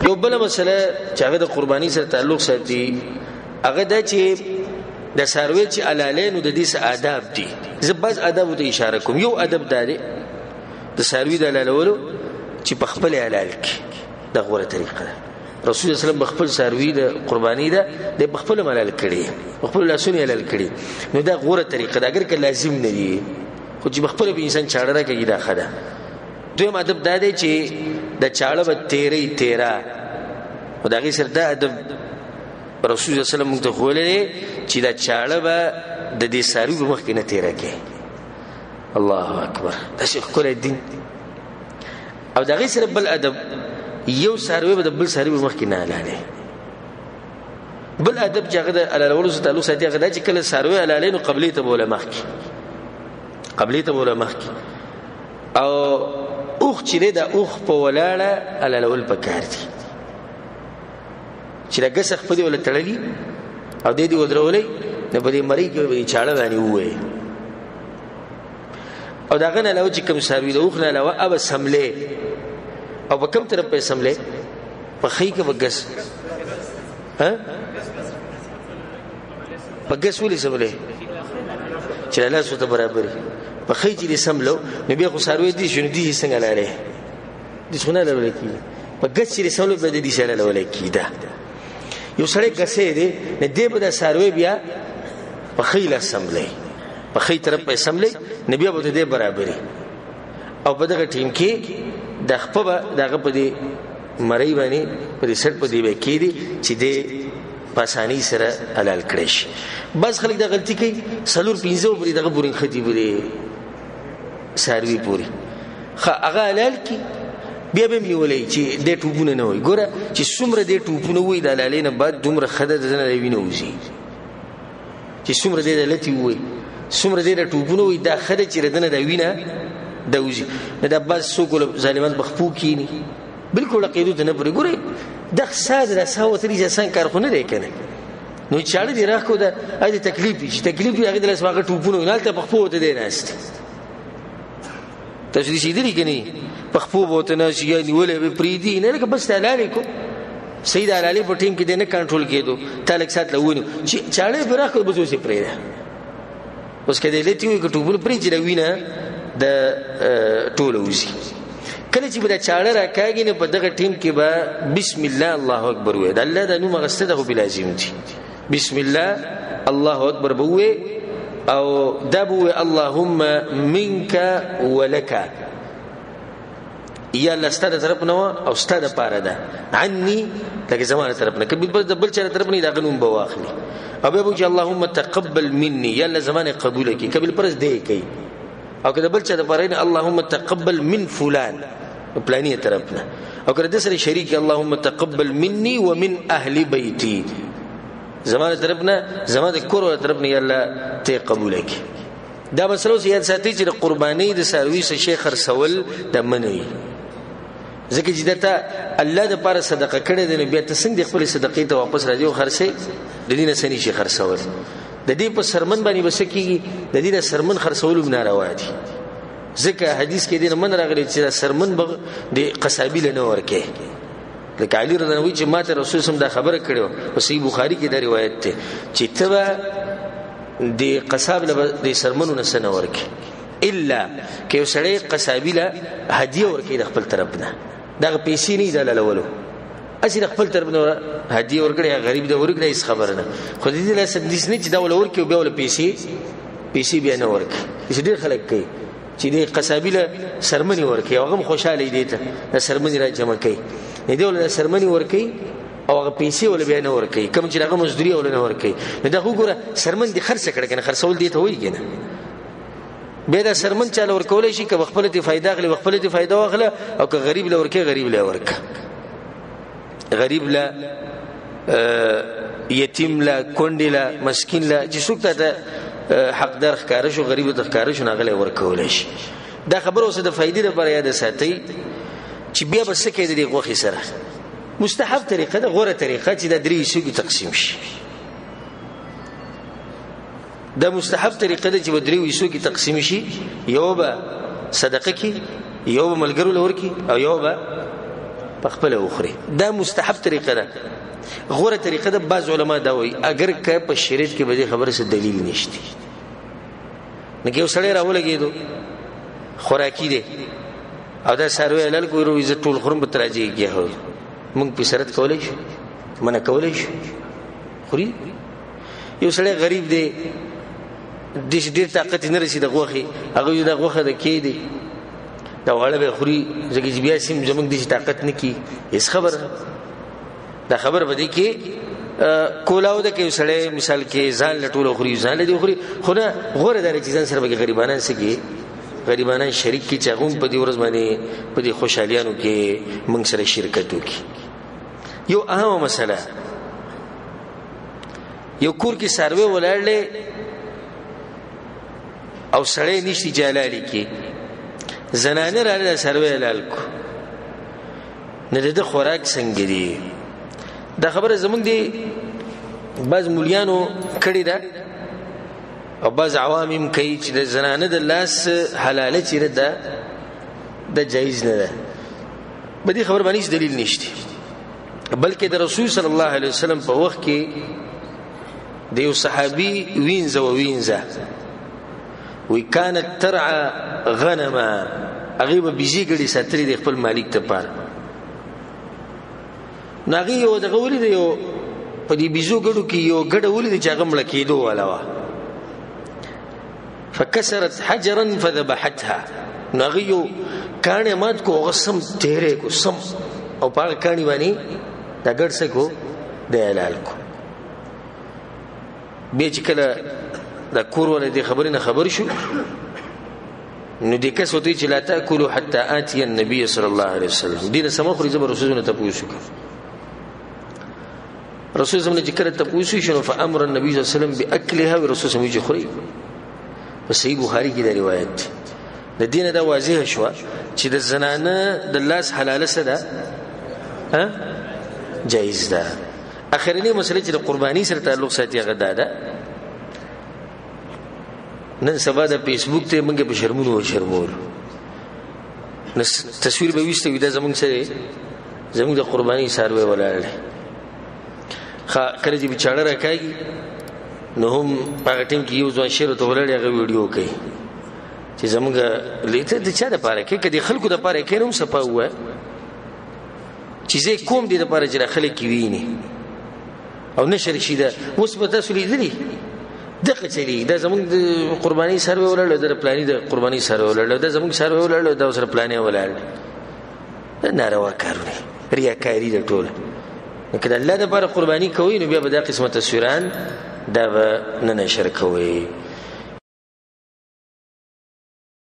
یو بل مسله چې هغه د قرباني سره تعلق ساتي هغه دا چې د ساروی چې علالینو د دې آداب دي. زه بعض آداب ته اشاره کوم. یو ادب دا دی د ساروی د علالولو چې په خپل حلال کې د غوړه طریقه ده. رسول الله صلی الله علیه وسلم خپل ساروی د قربانی ده د خپل حلال کړي، خپل لاسونه حلال کړي، نو دا غوړه طریقه ده. اگر که لازم نه دی خو چې خپل به انسان چاړه راکړي دا خده. دویم ادب دا دی چې د چاړه به تیرا او دا غي سره دا ادب رسول الله صلی الله علیه وسلم ته خولې چې دا چاړه به د دې ساروی په مخ کې نه تیرا کې. الله اکبر، دا شیخ کول دین. او دا غي سره بل ادب یو ساروی به د بل ساروی په مخ کې نه لاله. بل ادب چې هغه د علالولو سره تعلق ساتي هغه دا چې کله ساروی علالینو قبلې ته بوله مخ کې، قبلې ته بوله مخ کې، او اوخ چې دا اوخ په ولاړه علالول پکار دي چې دا غسخ په دې ول تړلې او دې ودرولې نه په دې مری کې به چاړه باندې وې. او دا غنه له چې کوم ساروی د اوخ نه علاوه اب سملې او په کوم طرف په سملې په خې کې وګس ها پګس ولې سملې چې الله سو ته برابرې په خې چې سملو نبی خو ساروی دي شنو دي څنګه لاله دي څونه لاله کی پګس چې سملو به دي سره لاله کی دا یو سړی غسې دي نه دی به د ساروی بیا په خې لا سملې په خې طرف په سملې نبی به دې برابرې او په دغه ټیم کې د خپل دغه په دې مړی باندې په دې سر په دې کې دي چې دې پاسانی سره حلال کړی شي. بس خلک دا غلطي کوي سلور پینځو پرې دغه پورې ختی پورې ساروی پورې هغه حلال کی بیا به نیولې چې دې ټوبونه نه وي. ګوره چې څومره دې ټوبونه وي د حلالینه بعد دومره خده د نه ویني وځي چې څومره دې لتی وي څومره دې ټوبونه وي دا خده چې ردنه د وینه دوزي نه د بس سو ګل ظالمان بخپو کینی بالکل عقیدو نه پرې. ګوره د خساد رساو ترې ځان کارخونه دی کنه نو چاړه دی راخو دا اې تکلیف چې تکلیف هغه د لاسماغه ټوپونه نه ته بخپو ته دی نهست تاسو دې دې کني بخپو بوته نه شي نیولې به پریدي نه لکه بس تعالی کو سید علی په ټیم کې دې نه کنټرول کېدو تعالی سات لونه چې چاړه به راخو بس وسې پرې اوس کې دې لته یو ټوپونه پرې چې وینه د ټوله وزي. کله چې به چاړه راکاږي نه په دغه ټیم کې به بسم الله الله اکبر وې د الله د نوم غسته خو بلازم دي بسم الله الله اکبر بوې او دبو اللهم منك ولك یا الله ستاسو طرف نه او ستاسو لپاره ده عني لکه زمانه طرف نه کبي بل چا طرف نه دا غنوم بواخلي او به چې اللهم تقبل مني یا الله زمانه قبول کی کبي پرز دی کی او کله بل چا د پرین اللهم تقبل من فلان پلانیه طرفنا او کله د سره شریک اللهم تقبل مني ومن اهل بيتي زمانه طرفنا زمانه کور طرفنا یا الله ته قبول کی. دا مسلو سیاد ساتي چې قرباني د ساروي سره شیخ رسول د منوي ځکه چې دته الله د پاره صدقه کړې ده نو بیا ته څنګه خپل صدقې ته واپس راځي او خرڅې د دې نه سني شي خرڅول د دې په سرمن باندې بسکیږي د دې سرمن خرڅول بنا روا دي ځکه حدیث کې دې من راغلی چې سرمن بغ د قصابی له نور کې لکه علی رضی الله عنه چې ماته رسول سم دا خبره کړو او صحیح بخاری کې دا روایت ده چې تبا د قصاب له د سرمنو نه سن ورکه الا کې وسړی قصابی له هدیه ورکې د خپل طرف نه دا پیسې نه دلالولو اسی خپل طرف نه هدیه ورکړي غریب د ورکړي هیڅ خبر نه خو دې له سدیس نه چې دا ولور کې به ول پیسې بیا نه ورکړي چې ډېر خلک کوي چې دې قصابی له سرمنی ورکړي او هغه خوشاله دي ته د سرمنی را جمع کوي نه دی ول سرمنی ورکړي او هغه پیسې ول بیا نه ورکړي کوم چې هغه مزدوري ول نه ورکړي نو دا وګوره سرمن دي خرڅ کړي کنه خرڅول دي ته وایي کنه به دا سرمن چاله ورکول شي که خپل ته فائدہ غلي خپل ته فائدہ واخله او که غریب له ورکه غریب له ورکه غریب له یتیم له کونډی له مسکین له چې څوک ته حقدار ښکار شو غریب ته ښکار شو ناغله ورکول شي. دا خبره اوسه د فائدې لپاره یاد ساتي چې بیا بس کې د غوخي سره مستحب طریقه ده غوره طریقه چې د درې شو کې تقسیم شي. دا مستحب طریقه ده چې بدري ویسو کې تقسیم شي یو به صدقه کې یو به ملګرو لور کې او یو به خپل وخوري دا مستحب طریقه ده غوره طریقه ده بعض علما دا وایي اگر که په شریعت کې به خبره څه دلیل نشته نو یو سړی راولګېدو خوراکي دی او دا سروي حلال کوي روزه ټول خورم به تراجي کیږي موږ په شرط کولای شو منه کولای شو خوري یو سړی غریب دی د ډېر طاقت نه رسید غوخي هغه د غوخه د کې دی دا وړه به خوري ځکه بیا سیم زموږ د طاقت نه کی هیڅ خبره دا خبر بده کې کولاو د کې سړی مثال کې ځان لټول خوري ځان لدی خوري خو نه غوړه د چیزان سره به غریبانان سګي غریبانان شریک کی چاغون په دې ورځ باندې په دې خوشحالیانو کې موږ سره شرکت وکي یو اهم مسله یو کور کې سروي ولړلې او سړی نشي جلالي کې زنانه راځي سروي حلال کو نه د خوراک څنګه دی دا خبره زمونږ دی بعض مولیانو کړی دا او بعض عوامم کوي چې د زنانه د لاس حلاله چیرې ده د جایز نه ده په دې خبر باندې دلیل نشته بلکې د رسول صلی الله علیه وسلم په وخت کې د یو صحابي وینځه وی كانت ترعى غنما هغه به بيزيګړي ساتري د خپل مالک ته پاره ناغي یو دغه ولید یو په دې بيزو ګړو کې یو ګډه ولید چې هغه مړ کېدو والا وا فكسرت حجرا فذبحتها ناغي یو کانه مات کو غسم تیرے کو سم او پاګ کانی باندې دا ګډ سکو د حلال کو به چې کله دا کور ولې د خبرینه خبر شو نو دې کس وته چې لا تاكلوا حتى اتي النبي صلى الله عليه وسلم دینه سم خو رسول رسولونه تاسو کو رسول زمونه چې کړه تاسو شنو فامر النبي صلى الله عليه وسلم باكلها ورسول سمي چې خوري په صحیح بخاری کې دا روایت د دینه دا واضح شو چې د زنانه د لاس حلاله سره ها جایز ده اخرنی مسله چې د قرباني سره تعلق ساتي غدا ده نن سبا د فیسبوک ته موږ په شرمول نس تصویر به وسته وي دا زمونږ سره زمونږ د قرباني سروي ولاړ کله چې بچاړه راکاږي نو هم هغه ټیم کې یو ځوان شیر ته ولاړ هغه ویډیو کوي چې زمونږ لیته د چا د پاره کې کدي خلکو د پاره کې نوم صفه وای چې زه کوم دي د پاره چې خلک ویني او نشر شي دا اوس په تاسو لیدلی دغه چلی دا زمونږ د قرباني سروي ولاړ د پلاني د قرباني سروي ولاړ د زمونږ سروي ولاړ د سره پلاني ولاړ ناروا کارونه ریاکاری د ټول کله الله د پر قرباني کوي نو بیا به د قسمت تصویران دا نه نشر کوي